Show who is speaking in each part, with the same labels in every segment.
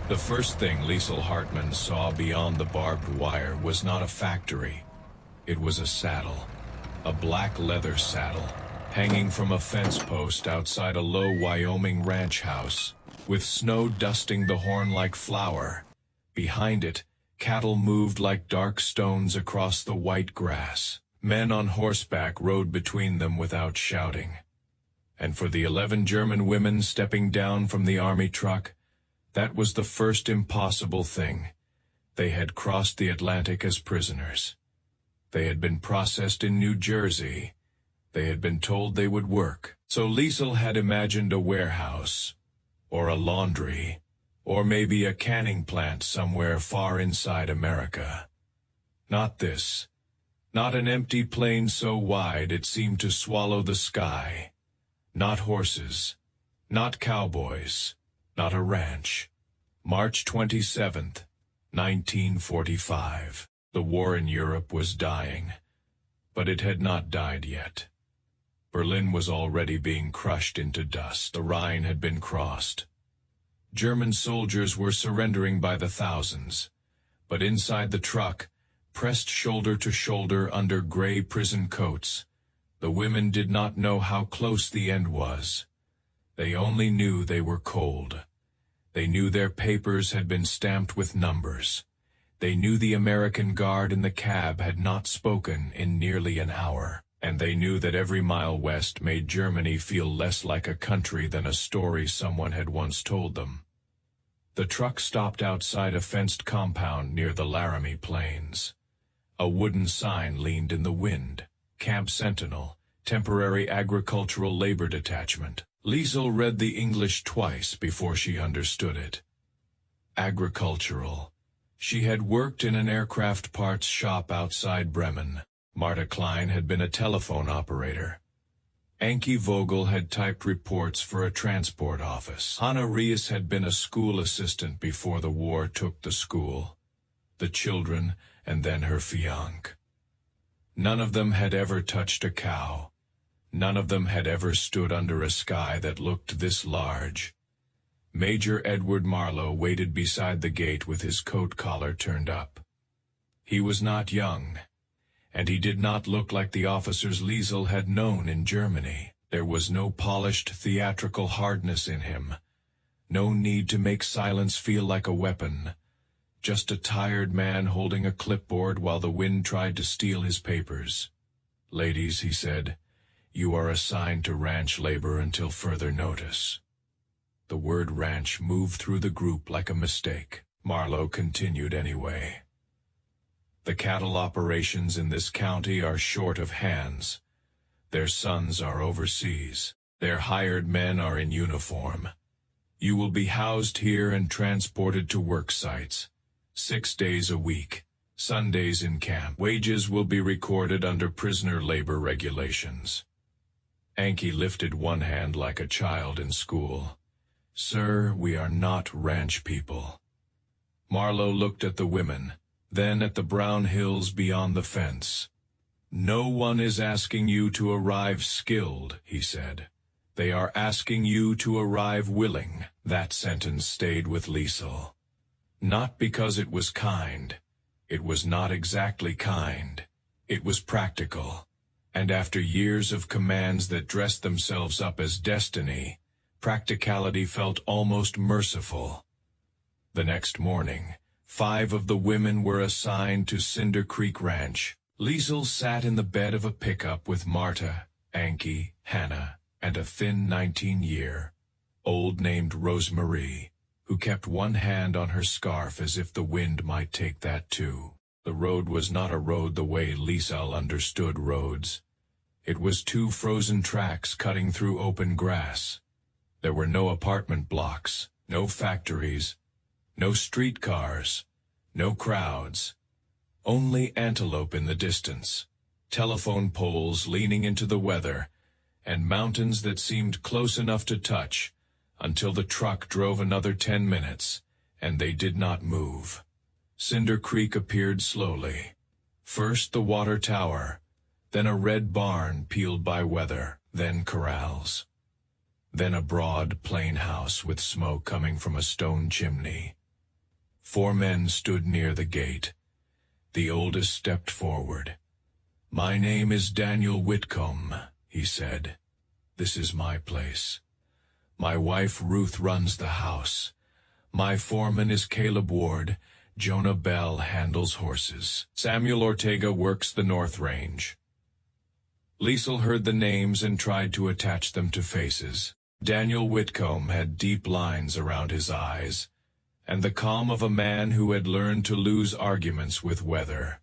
Speaker 1: The first thing Liesel Hartmann saw beyond the barbed wire was not a factory. It was a saddle. A black leather saddle, hanging from a fence post outside a low Wyoming ranch house, with snow dusting the horn like flour. Behind it, cattle moved like dark stones across the white grass. Men on horseback rode between them without shouting. And for the 11 German women stepping down from the army truck, that was the first impossible thing. They had crossed the Atlantic as prisoners. They had been processed in New Jersey. They had been told they would work. So Liesel had imagined a warehouse, or a laundry, or maybe a canning plant somewhere far inside America. Not this. Not an empty plain so wide it seemed to swallow the sky. Not horses. Not cowboys. Not a ranch. March 27th, 1945. The war in Europe was dying, but it had not died yet. Berlin was already being crushed into dust. The Rhine had been crossed. German soldiers were surrendering by the thousands, but inside the truck, pressed shoulder to shoulder under gray prison coats, the women did not know how close the end was. They only knew they were cold. They knew their papers had been stamped with numbers. They knew the American guard in the cab had not spoken in nearly an hour, and they knew that every mile west made Germany feel less like a country than a story someone had once told them. The truck stopped outside a fenced compound near the Laramie Plains. A wooden sign leaned in the wind. Camp Sentinel, Temporary Agricultural Labor Detachment. Liesel read the English twice before she understood it. Agricultural. She had worked in an aircraft parts shop outside Bremen. Marta Klein had been a telephone operator. Ankie Vogel had typed reports for a transport office. Hanna Rees had been a school assistant before the war took the school, the children, and then her fiancé. None of them had ever touched a cow. None of them had ever stood under a sky that looked this large. Major Edward Marlowe waited beside the gate with his coat collar turned up. He was not young, and he did not look like the officers Liesel had known in Germany. There was no polished theatrical hardness in him, no need to make silence feel like a weapon, just a tired man holding a clipboard while the wind tried to steal his papers. "Ladies," he said, "you are assigned to ranch labor until further notice." The word ranch moved through the group like a mistake. Marlowe continued anyway. "The cattle operations in this county are short of hands. Their sons are overseas. Their hired men are in uniform. You will be housed here and transported to work sites, 6 days a week, Sundays in camp. Wages will be recorded under prisoner labor regulations." Ankie lifted one hand like a child in school. "Sir, we are not ranch people." Marlowe looked at the women, then at the brown hills beyond the fence. "No one is asking you to arrive skilled," he said. "They are asking you to arrive willing." That sentence stayed with Liesel. Not because it was kind. It was not exactly kind. It was practical. And after years of commands that dressed themselves up as destiny, practicality felt almost merciful. The next morning, 5 of the women were assigned to Cinder Creek Ranch. Liesel sat in the bed of a pickup with Marta, Ankie, Hannah, and a thin 19-year-old named Rosemarie, who kept one hand on her scarf as if the wind might take that too. The road was not a road the way Liesel understood roads. It was 2 frozen tracks cutting through open grass. There were no apartment blocks, no factories, no streetcars, no crowds. Only antelope in the distance, telephone poles leaning into the weather, and mountains that seemed close enough to touch, until the truck drove another 10 minutes, and they did not move. Cinder Creek appeared slowly. First the water tower, then a red barn peeled by weather, then corrals. Then a broad, plain house with smoke coming from a stone chimney. 4 men stood near the gate. The oldest stepped forward. "My name is Daniel Whitcomb," he said. "This is my place. My wife Ruth runs the house. My foreman is Caleb Ward. Jonah Bell handles horses. Samuel Ortega works the North Range." Liesel heard the names and tried to attach them to faces. Daniel Whitcomb had deep lines around his eyes, and the calm of a man who had learned to lose arguments with weather.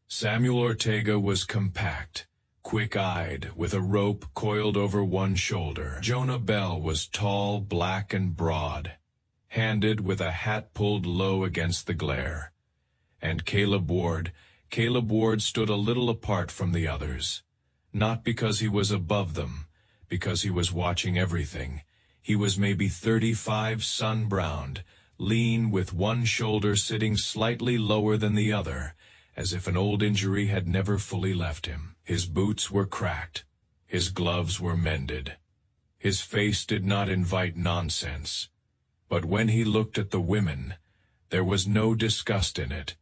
Speaker 1: Samuel Ortega was compact, quick-eyed, with a rope coiled over one shoulder. Jonah Bell was tall, black, and broad-handed, with a hat pulled low against the glare. And Caleb Ward stood a little apart from the others. Not because he was above them, because he was watching everything. He was maybe 35, sun-browned, lean, with one shoulder sitting slightly lower than the other, as if an old injury had never fully left him. His boots were cracked. His gloves were mended. His face did not invite nonsense. But when he looked at the women, there was no disgust in it,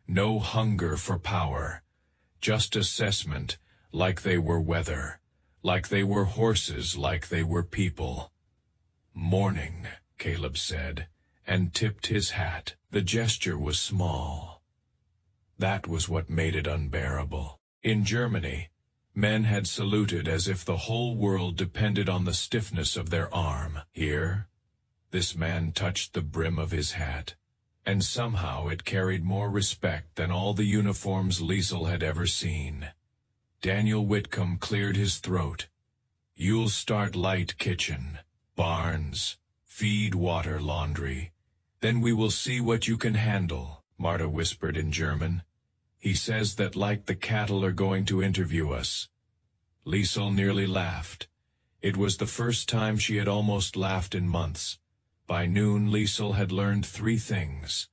Speaker 1: no hunger for power, just assessment, like they were weather, like they were horses, like they were people. "Morning," Caleb said, and tipped his hat. The gesture was small. That was what made it unbearable. In Germany, men had saluted as if the whole world depended on the stiffness of their arm. Here, this man touched the brim of his hat, and somehow it carried more respect than all the uniforms Liesel had ever seen. Daniel Whitcomb cleared his throat. "You'll start light kitchen, barns, feed, water, laundry. Then we will see what you can handle," Marta whispered in German. "He says that like the cattle are going to interview us." Liesel nearly laughed. It was the first time she had almost laughed in months. By noon, Liesel had learned 3 things.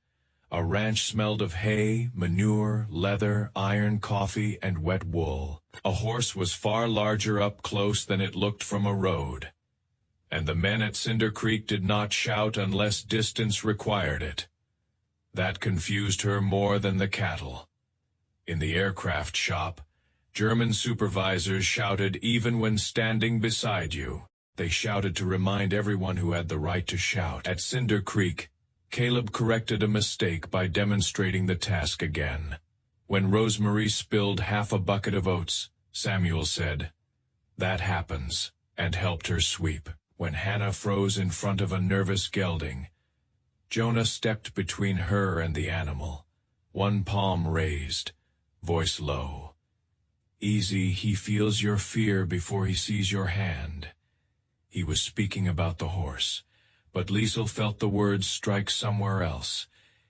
Speaker 1: A ranch smelled of hay, manure, leather, iron, coffee, and wet wool. A horse was far larger up close than it looked from a road. And the men at Cinder Creek did not shout unless distance required it. That confused her more than the cattle. In the aircraft shop, German supervisors shouted even when standing beside you. They shouted to remind everyone who had the right to shout. At Cinder Creek, Caleb corrected a mistake by demonstrating the task again. When Rosemary spilled half a bucket of oats, Samuel said, "That happens," and helped her sweep. When Hannah froze in front of a nervous gelding, Jonah stepped between her and the animal, one palm raised, voice low. "Easy, he feels your fear before he sees your hand." He was speaking about the horse, but Liesel felt the words strike somewhere else.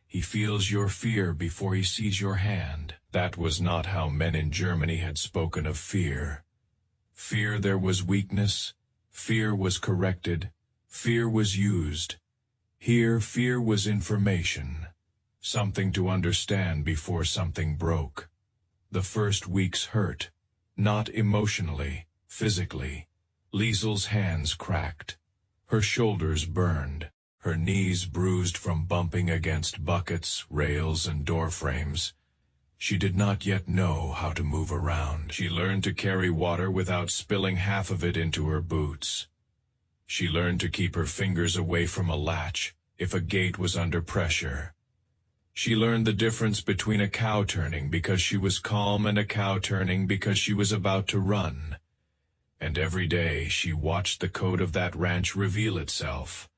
Speaker 1: "He feels your fear before he sees your hand." That was not how men in Germany had spoken of fear. Fear there was weakness, fear was corrected, fear was used. Here, fear was information, something to understand before something broke. The first weeks hurt, not emotionally, physically. Liesel's hands cracked. Her shoulders burned, her knees bruised from bumping against buckets, rails, and door frames. She did not yet know how to move around. She learned to carry water without spilling half of it into her boots. She learned to keep her fingers away from a latch if a gate was under pressure. She learned the difference between a cow turning because she was calm and a cow turning because she was about to run. And every day she watched the code of that ranch reveal itself.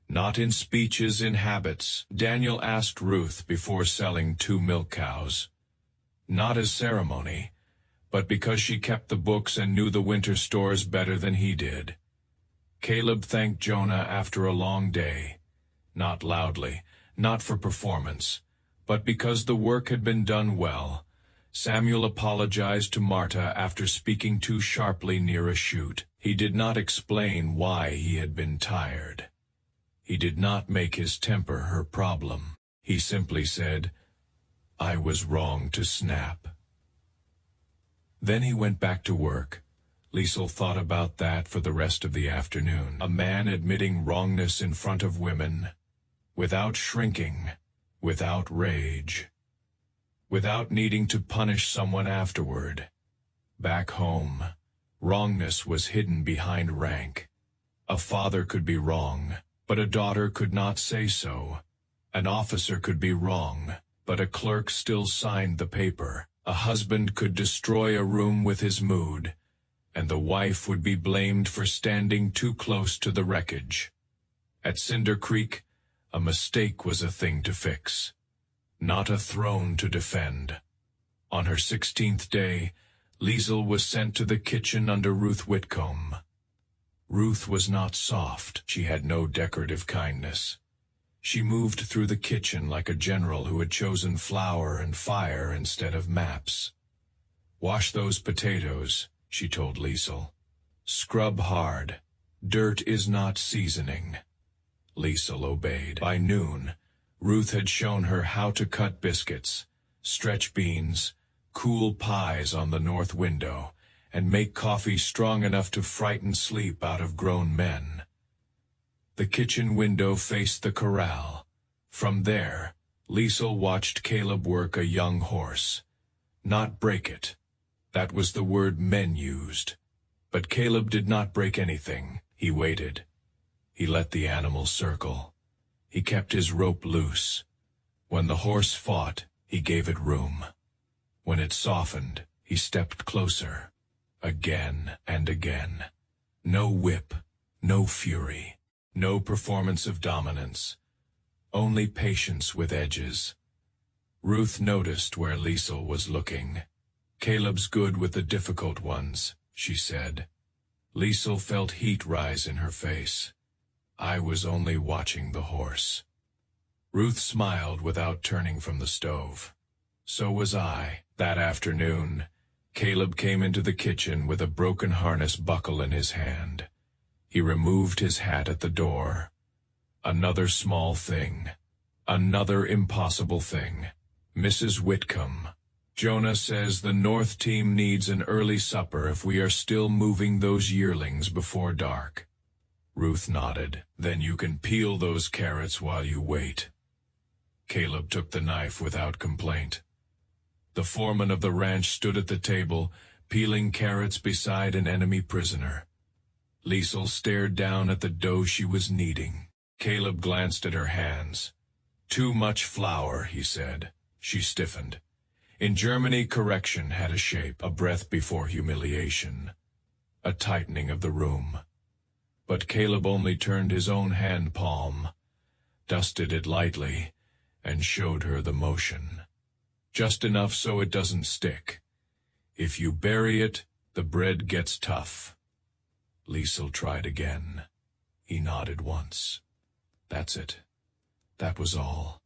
Speaker 1: Not in speeches, in habits. Daniel asked Ruth before selling 2 milk cows. Not as ceremony, but because she kept the books and knew the winter stores better than he did. Caleb thanked Jonah after a long day, not loudly, not for performance, but because the work had been done well. Samuel apologized to Marta after speaking too sharply near a chute. He did not explain why he had been tired. He did not make his temper her problem. He simply said, "I was wrong to snap." Then he went back to work. Liesel thought about that for the rest of the afternoon. A man admitting wrongness in front of women, without shrinking, without rage, without needing to punish someone afterward. Back home, wrongness was hidden behind rank. A father could be wrong, but a daughter could not say so. An officer could be wrong, but a clerk still signed the paper. A husband could destroy a room with his mood, and the wife would be blamed for standing too close to the wreckage. At Cinder Creek, a mistake was a thing to fix, not a throne to defend. On her 16th day, Liesel was sent to the kitchen under Ruth Whitcomb. Ruth was not soft. She had no decorative kindness. She moved through the kitchen like a general who had chosen flour and fire instead of maps. "Wash those potatoes," she told Liesel. "Scrub hard. Dirt is not seasoning." Liesel obeyed. By noon, Ruth had shown her how to cut biscuits, stretch beans, cool pies on the north window, and make coffee strong enough to frighten sleep out of grown men. The kitchen window faced the corral. From there, Liesel watched Caleb work a young horse. Not break it. That was the word men used. But Caleb did not break anything. He waited. He let the animal circle. He kept his rope loose. When the horse fought, he gave it room. When it softened, he stepped closer. Again and again. No whip, no fury. No performance of dominance, only patience with edges. Ruth noticed where Liesel was looking. "Caleb's good with the difficult ones," she said. Liesel felt heat rise in her face. "I was only watching the horse." Ruth smiled without turning from the stove. "So was I." That afternoon, Caleb came into the kitchen with a broken harness buckle in his hand. He removed his hat at the door. Another small thing. Another impossible thing. "Mrs. Whitcomb, Jonah says the North team needs an early supper if we are still moving those yearlings before dark." Ruth nodded. "Then you can peel those carrots while you wait." Caleb took the knife without complaint. The foreman of the ranch stood at the table, peeling carrots beside an enemy prisoner. Liesel stared down at the dough she was kneading. Caleb glanced at her hands. "Too much flour," he said. She stiffened. In Germany, correction had a shape, a breath before humiliation, a tightening of the room. But Caleb only turned his own hand palm, dusted it lightly, and showed her the motion. "Just enough so it doesn't stick. If you bury it, the bread gets tough." Liesel tried again. He nodded once. "That's it." That was all.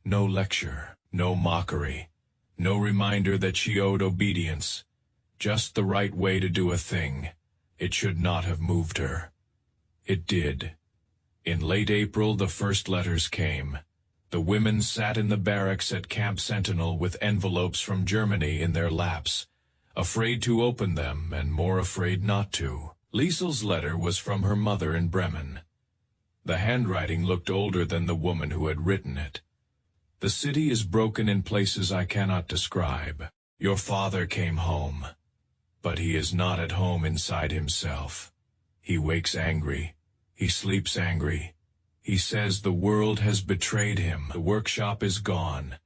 Speaker 1: No lecture, no mockery, no reminder that she owed obedience. Just the right way to do a thing. It should not have moved her. It did. In late April, the first letters came. The women sat in the barracks at Camp Sentinel with envelopes from Germany in their laps, afraid to open them and more afraid not to. Liesel's letter was from her mother in Bremen. The handwriting looked older than the woman who had written it. "The city is broken in places I cannot describe. Your father came home, but he is not at home inside himself. He wakes angry. He sleeps angry. He says the world has betrayed him. The workshop is gone,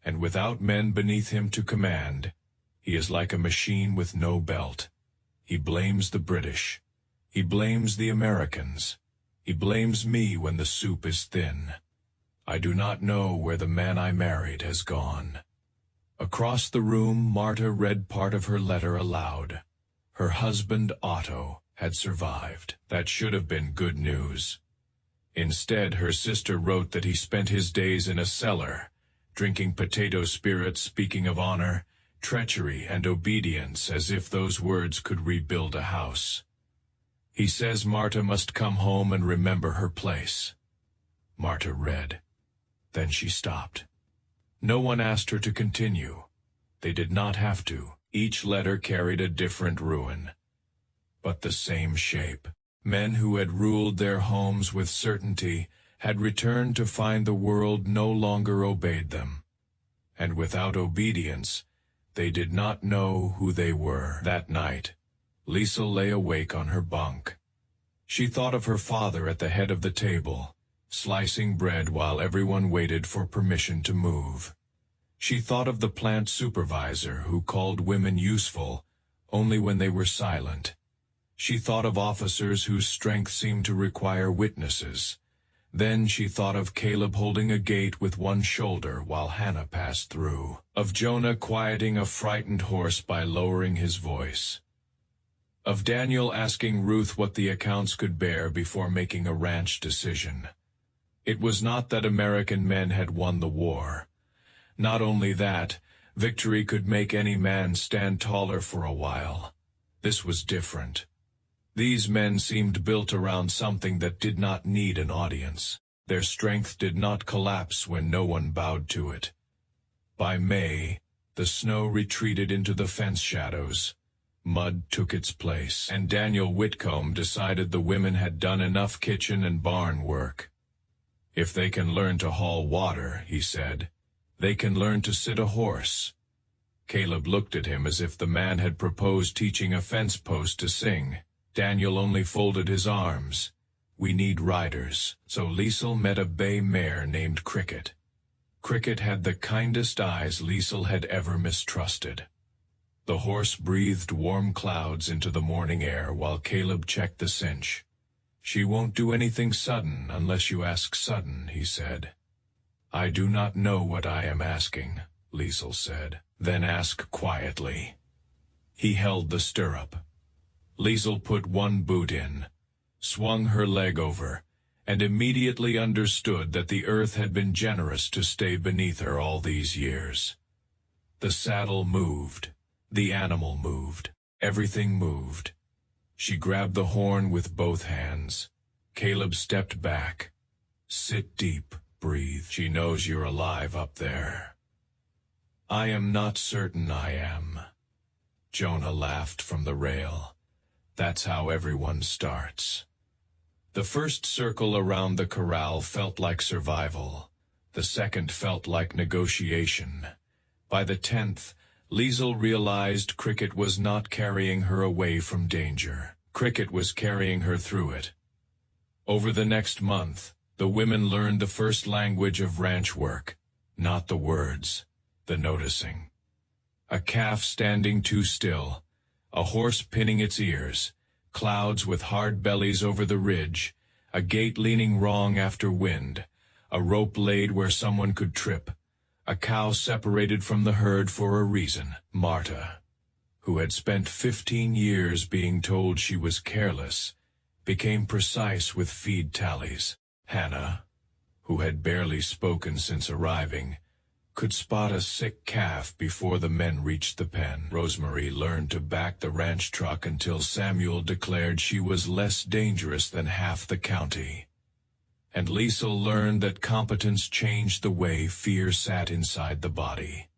Speaker 1: and without men beneath him to command, he is like a machine with no belt. He blames the British. He blames the Americans. He blames me when the soup is thin. I do not know where the man I married has gone." Across the room, Marta read part of her letter aloud. Her husband, Otto, had survived. That should have been good news. Instead, her sister wrote that he spent his days in a cellar, drinking potato spirit, speaking of honor, treachery, and obedience as if those words could rebuild a house. He says Marta must come home and remember her place. Marta read. Then she stopped. No one asked her to continue. They did not have to. Each letter carried a different ruin, but the same shape. Men who had ruled their homes with certainty had returned to find the world no longer obeyed them. And without obedience, they did not know who they were. That night, Liesel lay awake on her bunk. She thought of her father at the head of the table, slicing bread while everyone waited for permission to move. She thought of the plant supervisor who called women useful only when they were silent. She thought of officers whose strength seemed to require witnesses. Then she thought of Caleb holding a gate with one shoulder while Hannah passed through. Of Jonah quieting a frightened horse by lowering his voice. Of Daniel asking Ruth what the accounts could bear before making a ranch decision. It was not that American men had won the war. Not only that, victory could make any man stand taller for a while. This was different. These men seemed built around something that did not need an audience. Their strength did not collapse when no one bowed to it. By May, the snow retreated into the fence shadows. Mud took its place, and Daniel Whitcomb decided the women had done enough kitchen and barn work. If they can learn to haul water, he said, they can learn to sit a horse. Caleb looked at him as if the man had proposed teaching a fence post to sing. Daniel only folded his arms. We need riders. So Liesel met a bay mare named Cricket. Cricket had the kindest eyes Liesel had ever mistrusted. The horse breathed warm clouds into the morning air while Caleb checked the cinch. She won't do anything sudden unless you ask sudden, he said. I do not know what I am asking, Liesel said. Then ask quietly. He held the stirrup. Liesel put one boot in, swung her leg over, and immediately understood that the earth had been generous to stay beneath her all these years. The saddle moved, the animal moved, everything moved. She grabbed the horn with both hands. Caleb stepped back. Sit deep, breathe. She knows you're alive up there. I am not certain I am. Jonah laughed from the rail. That's how everyone starts. The first circle around the corral felt like survival. The second felt like negotiation. By the 10th, Liesel realized Cricket was not carrying her away from danger. Cricket was carrying her through it. Over the next month, the women learned the first language of ranch work, not the words, the noticing. A calf standing too still, a horse pinning its ears, clouds with hard bellies over the ridge, a gate leaning wrong after wind, a rope laid where someone could trip, a cow separated from the herd for a reason. Marta, who had spent 15 years being told she was careless, became precise with feed tallies. Hannah, who had barely spoken since arriving, could spot a sick calf before the men reached the pen. Rosemary learned to back the ranch truck until Samuel declared she was less dangerous than half the county. And Liesel learned that competence changed the way fear sat inside the body.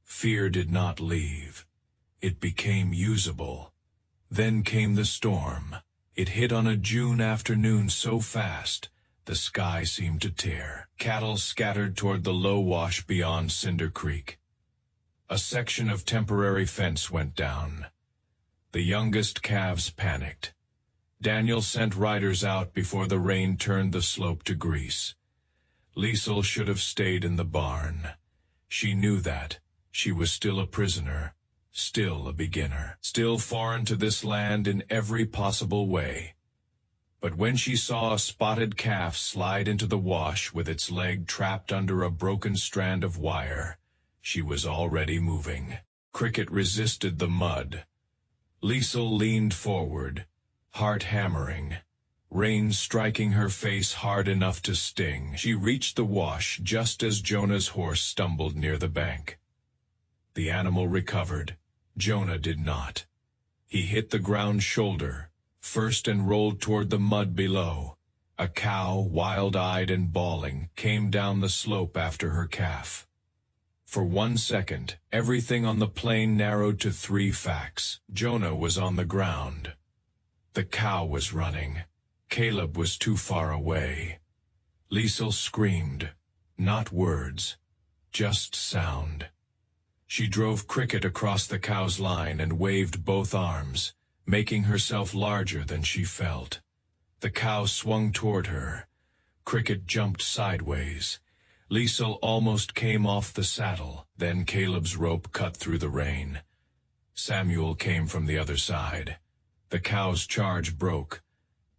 Speaker 1: Fear did not leave. It became usable. Then came the storm. It hit on a June afternoon so fast, the sky seemed to tear. Cattle scattered toward the low wash beyond Cinder Creek. A section of temporary fence went down. The youngest calves panicked. Daniel sent riders out before the rain turned the slope to grease. Liesel should have stayed in the barn. She knew that. She was still a prisoner, still a beginner, still foreign to this land in every possible way. But when she saw a spotted calf slide into the wash with its leg trapped under a broken strand of wire, she was already moving. Cricket resisted the mud. Liesel leaned forward, heart hammering, rain striking her face hard enough to sting. She reached the wash just as Jonah's horse stumbled near the bank. The animal recovered. Jonah did not. He hit the ground shoulder first and rolled toward the mud below. A cow, wild-eyed and bawling, came down the slope after her calf. For 1 second, everything on the plain narrowed to 3 facts. Jonah was on the ground. The cow was running. Caleb was too far away. Liesel screamed. Not words, just sound. She drove Cricket across the cow's line and waved both arms, making herself larger than she felt. The cow swung toward her. Cricket jumped sideways. Liesel almost came off the saddle. Then Caleb's rope cut through the rein. Samuel came from the other side. The cow's charge broke.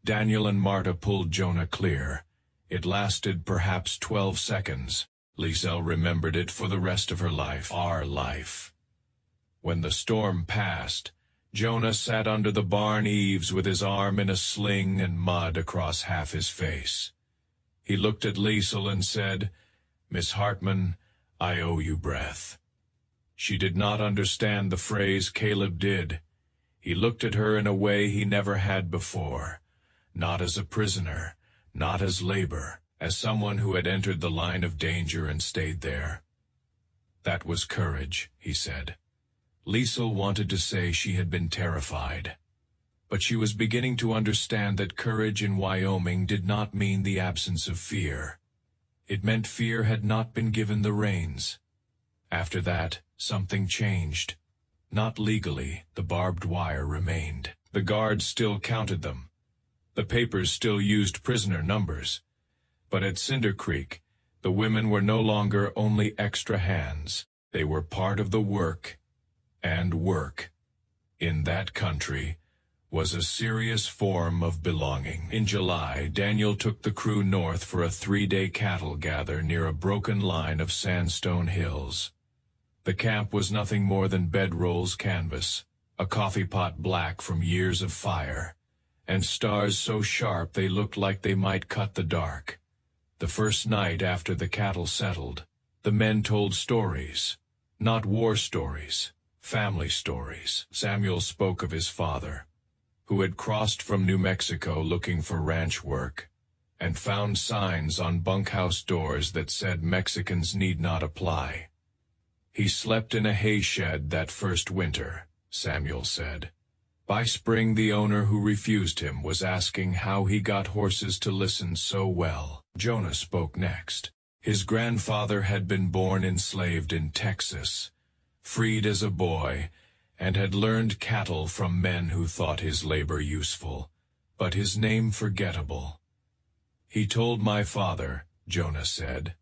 Speaker 1: Daniel and Marta pulled Jonah clear. It lasted perhaps 12 seconds. Liesel remembered it for the rest of her life, our life. When the storm passed, Jonah sat under the barn eaves with his arm in a sling and mud across half his face. He looked at Liesel and said, "Miss Hartmann, I owe you breath." She did not understand the phrase. Caleb did. He looked at her in a way he never had before, not as a prisoner, not as labor, as someone who had entered the line of danger and stayed there. "That was courage," he said. Liesel wanted to say she had been terrified, but she was beginning to understand that courage in Wyoming did not mean the absence of fear. It meant fear had not been given the reins. After that, something changed. Not legally, the barbed wire remained. The guards still counted them. The papers still used prisoner numbers. But at Cinder Creek, the women were no longer only extra hands. They were part of the work, and work, in that country, was a serious form of belonging. In July, Daniel took the crew north for a 3-day cattle gather near a broken line of sandstone hills. The camp was nothing more than bedrolls canvas, a coffee pot black from years of fire, and stars so sharp they looked like they might cut the dark. The first night after the cattle settled, the men told stories, not war stories, family stories. Samuel spoke of his father, who had crossed from New Mexico looking for ranch work, and found signs on bunkhouse doors that said Mexicans need not apply. He slept in a hay shed that first winter, Samuel said. By spring, the owner who refused him was asking how he got horses to listen so well. Jonah spoke next. His grandfather had been born enslaved in Texas, freed as a boy, and had learned cattle from men who thought his labor useful, but his name forgettable. He told my father, Jonah said,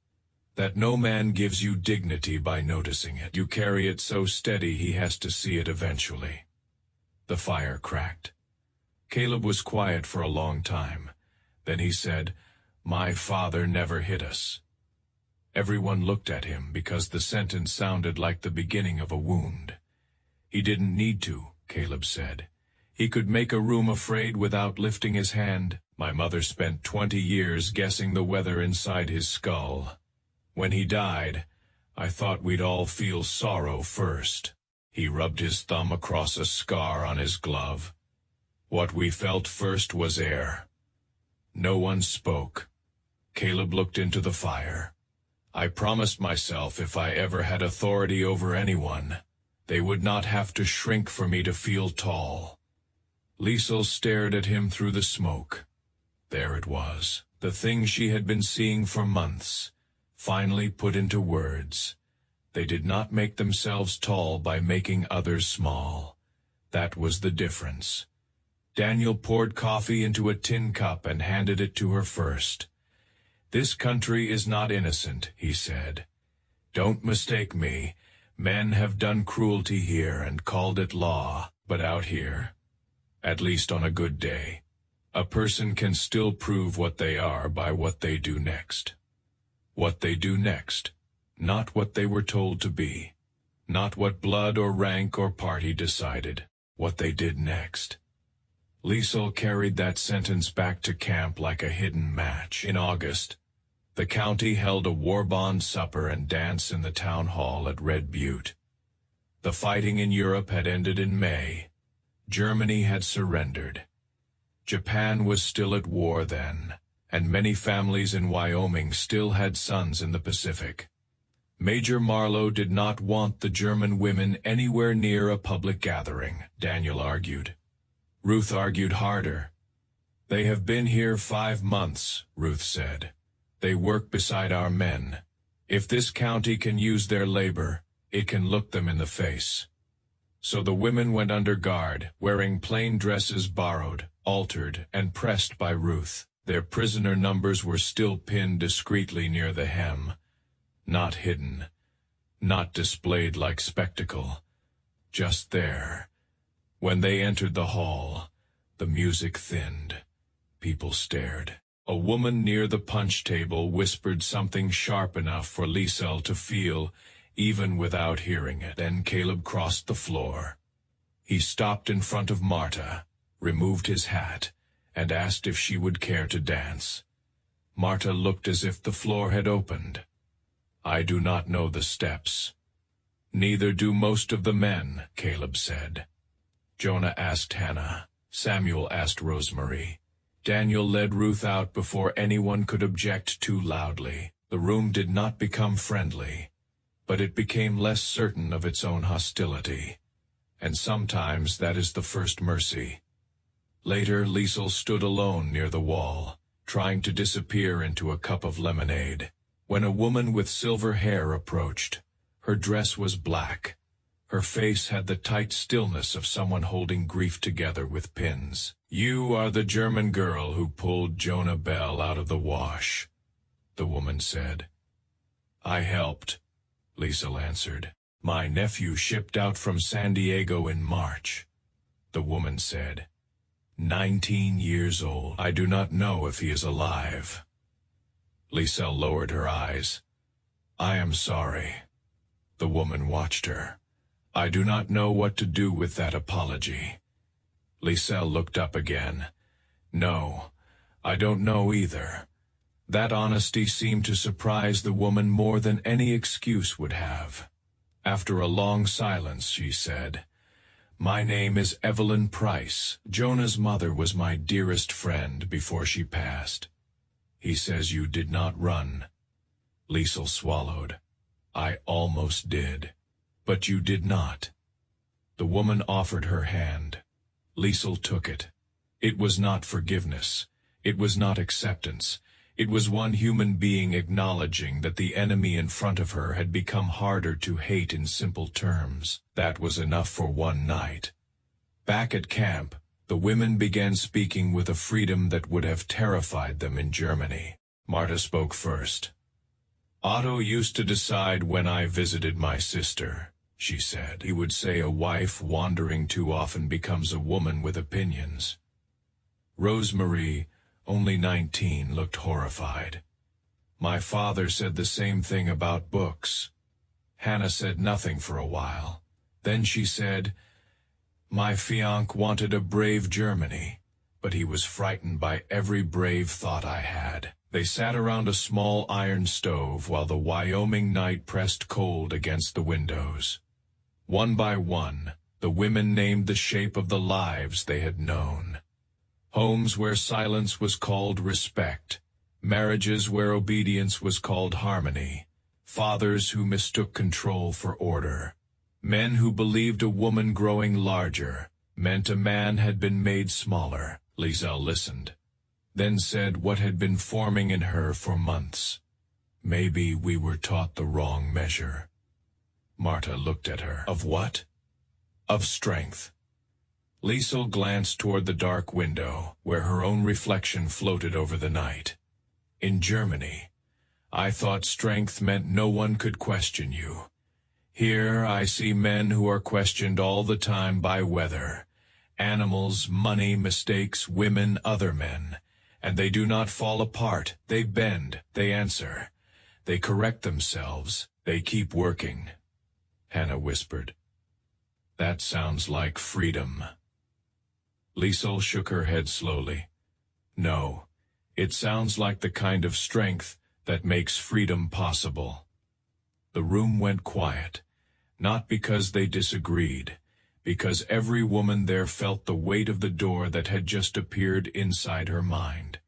Speaker 1: that no man gives you dignity by noticing it. You carry it so steady he has to see it eventually. The fire cracked. Caleb was quiet for a long time. Then he said, "My father never hit us." Everyone looked at him because the sentence sounded like the beginning of a wound. "He didn't need to," Caleb said. "He could make a room afraid without lifting his hand. My mother spent 20 years guessing the weather inside his skull. When he died, I thought we'd all feel sorrow first." He rubbed his thumb across a scar on his glove. "What we felt first was air." No one spoke. Caleb looked into the fire. "I promised myself if I ever had authority over anyone, they would not have to shrink for me to feel tall." Liesel stared at him through the smoke. There it was, the thing she had been seeing for months, finally put into words. They did not make themselves tall by making others small. That was the difference. Daniel poured coffee into a tin cup and handed it to her first. "This country is not innocent," he said. "Don't mistake me. Men have done cruelty here and called it law, but out here, at least on a good day, a person can still prove what they are by what they do next. What they do next. Not what they were told to be, not what blood or rank or party decided, what they did next." Liesel carried that sentence back to camp like a hidden match. In August, the county held a war bond supper and dance in the town hall at Red Butte. The fighting in Europe had ended in May. Germany had surrendered. Japan was still at war then, and many families in Wyoming still had sons in the Pacific. Major Marlowe did not want the German women anywhere near a public gathering, Daniel argued. Ruth argued harder. "They have been here 5 months, Ruth said. They work beside our men. If this county can use their labor, it can look them in the face." So the women went under guard, wearing plain dresses borrowed, altered, and pressed by Ruth. Their prisoner numbers were still pinned discreetly near the hem. Not hidden, not displayed like spectacle. Just there. When they entered the hall, the music thinned. People stared. A woman near the punch table whispered something sharp enough for Liesel to feel, even without hearing it. Then Caleb crossed the floor. He stopped in front of Marta, removed his hat, and asked if she would care to dance. Marta looked as if the floor had opened. "I do not know the steps." "Neither do most of the men," Caleb said. Jonah asked Hannah. Samuel asked Rosemary. Daniel led Ruth out before anyone could object too loudly. The room did not become friendly, but it became less certain of its own hostility. And sometimes that is the first mercy. Later, Liesel stood alone near the wall, trying to disappear into a cup of lemonade, when a woman with silver hair approached. Her dress was black. Her face had the tight stillness of someone holding grief together with pins. "You are the German girl who pulled Jonah Bell out of the wash," the woman said. "I helped," Liesel answered. "My nephew shipped out from San Diego in March," the woman said. 19 years old. I do not know if he is alive." Liesel lowered her eyes. "I am sorry." The woman watched her. "I do not know what to do with that apology." Liesel looked up again. "No, I don't know either." That honesty seemed to surprise the woman more than any excuse would have. After a long silence, she said, "My name is Evelyn Price. Jonah's mother was my dearest friend before she passed." "He says you did not run." Liesel swallowed. "I almost did. But you did not." The woman offered her hand. Liesel took it. It was not forgiveness. It was not acceptance. It was one human being acknowledging that the enemy in front of her had become harder to hate in simple terms. That was enough for one night. Back at camp, the women began speaking with a freedom that would have terrified them in Germany. Marta spoke first. "Otto used to decide when I visited my sister," she said. "He would say a wife wandering too often becomes a woman with opinions." Rosemary, only 19, looked horrified. "My father said the same thing about books." Hannah said nothing for a while. Then she said, "My fiancé wanted a brave Germany, but he was frightened by every brave thought I had." They sat around a small iron stove while the Wyoming night pressed cold against the windows. One by one, the women named the shape of the lives they had known. Homes where silence was called respect, marriages where obedience was called harmony, fathers who mistook control for order, men who believed a woman growing larger meant a man had been made smaller. Liesel listened, then said what had been forming in her for months. "Maybe we were taught the wrong measure." Marta looked at her. "Of what?" "Of strength." Liesel glanced toward the dark window, where her own reflection floated over the night. "In Germany, I thought strength meant no one could question you. Here I see men who are questioned all the time by weather, animals, money, mistakes, women, other men. And they do not fall apart, they bend, they answer. They correct themselves, they keep working." Hannah whispered, "That sounds like freedom." Liesel shook her head slowly. "No, it sounds like the kind of strength that makes freedom possible." The room went quiet, not because they disagreed, because every woman there felt the weight of the door that had just appeared inside her mind.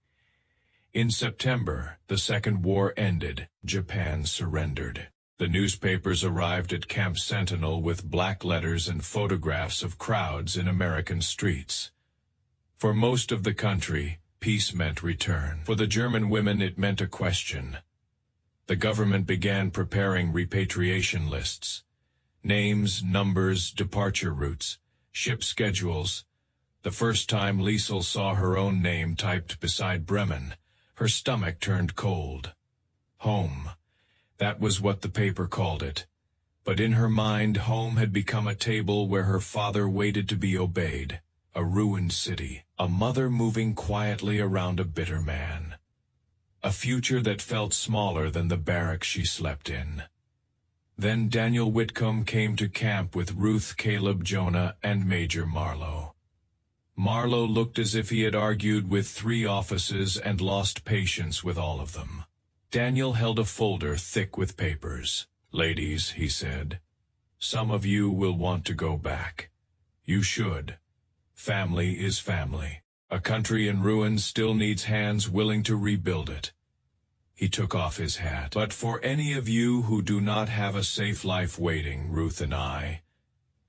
Speaker 1: In September, the Second War ended. Japan surrendered. The newspapers arrived at Camp Sentinel with black letters and photographs of crowds in American streets. For most of the country, peace meant return. For the German women it meant a question. The government began preparing repatriation lists. Names, numbers, departure routes, ship schedules. The first time Liesel saw her own name typed beside Bremen, her stomach turned cold. Home. That was what the paper called it. But in her mind, home had become a table where her father waited to be obeyed. A ruined city. A mother moving quietly around a bitter man. A future that felt smaller than the barracks she slept in. Then Daniel Whitcomb came to camp with Ruth, Caleb, Jonah, and Major Marlowe. Marlowe looked as if he had argued with 3 offices and lost patience with all of them. Daniel held a folder thick with papers. "Ladies," he said, "some of you will want to go back. You should. Family is family. A country in ruins still needs hands willing to rebuild it." He took off his hat. "But for any of you who do not have a safe life waiting, Ruth and I,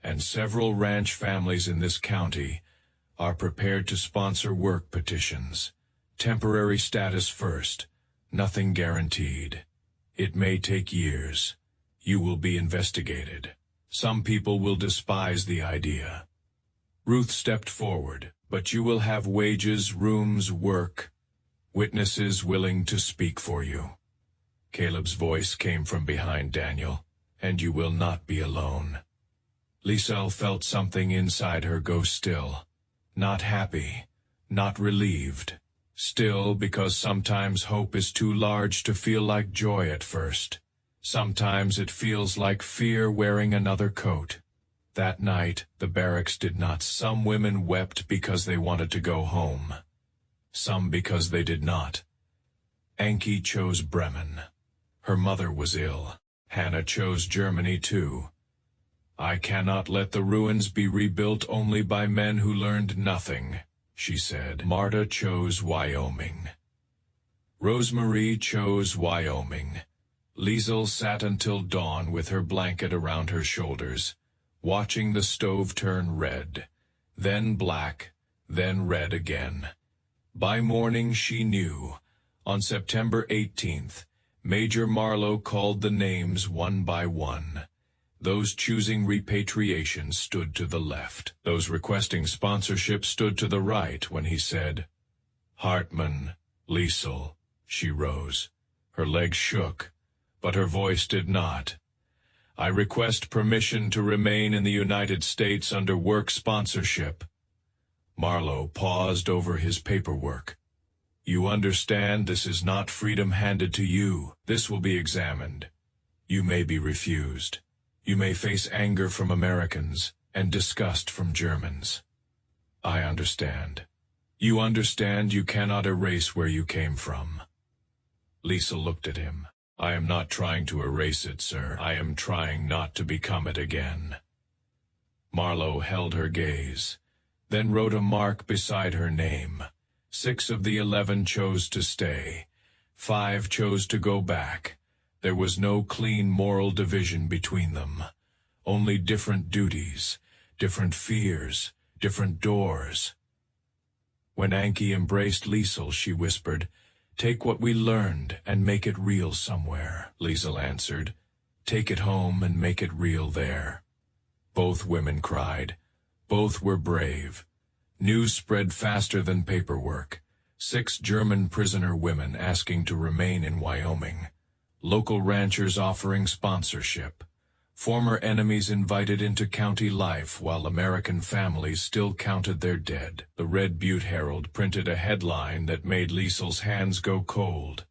Speaker 1: and several ranch families in this county, are prepared to sponsor work petitions. Temporary status first. Nothing guaranteed. It may take years. You will be investigated. Some people will despise the idea." Ruth stepped forward. "But you will have wages, rooms, work. Witnesses willing to speak for you." Caleb's voice came from behind Daniel. "And you will not be alone." Liesel felt something inside her go still. Not happy, not relieved. Still, because sometimes hope is too large to feel like joy at first. Sometimes it feels like fear wearing another coat. That night, the barracks did not. Some women wept because they wanted to go home. Some because they did not. Ankie chose Bremen. Her mother was ill. Hannah chose Germany too. "I cannot let the ruins be rebuilt only by men who learned nothing," she said. Marta chose Wyoming. Rosemarie chose Wyoming. Liesel sat until dawn with her blanket around her shoulders, watching the stove turn red, then black, then red again. By morning she knew. On September 18th, Major Marlowe called the names one by one. Those choosing repatriation stood to the left. Those requesting sponsorship stood to the right when he said, "Hartmann, Liesel." She rose. Her legs shook, but her voice did not. "I request permission to remain in the United States under work sponsorship." Marlowe paused over his paperwork. "You understand this is not freedom handed to you. This will be examined. You may be refused. You may face anger from Americans and disgust from Germans. I understand. You understand you cannot erase where you came from." Liesel looked at him. "I am not trying to erase it, sir. I am trying not to become it again." Marlowe held her gaze, then wrote a mark beside her name. 6 of the 11 chose to stay. 5 chose to go back. There was no clean moral division between them. Only different duties, different fears, different doors. When Ankie embraced Liesel, she whispered, "Take what we learned and make it real somewhere." Liesel answered, "Take it home and make it real there." Both women cried. Both were brave. News spread faster than paperwork. 6 German prisoner women asking to remain in Wyoming. Local ranchers offering sponsorship. Former enemies invited into county life while American families still counted their dead. The Red Butte Herald printed a headline that made Liesel's hands go cold.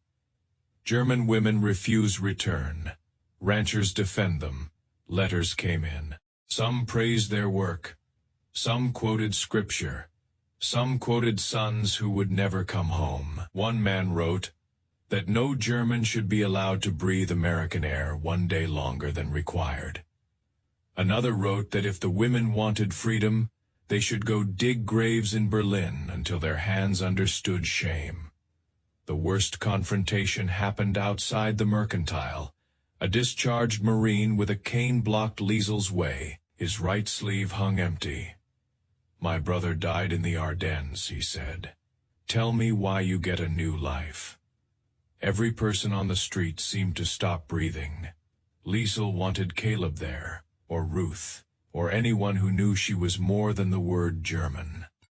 Speaker 1: "German women refuse return. Ranchers defend them." Letters came in. Some praised their work. Some quoted scripture. Some quoted sons who would never come home. One man wrote that no German should be allowed to breathe American air one day longer than required. Another wrote that if the women wanted freedom, they should go dig graves in Berlin until their hands understood shame. The worst confrontation happened outside the mercantile. A discharged Marine with a cane blocked Liesel's way. His right sleeve hung empty. "My brother died in the Ardennes," he said. Tell me why you get a new life. Every person on the street seemed to stop breathing. Liesel wanted Caleb there, or Ruth, or anyone who knew she was more than the word German.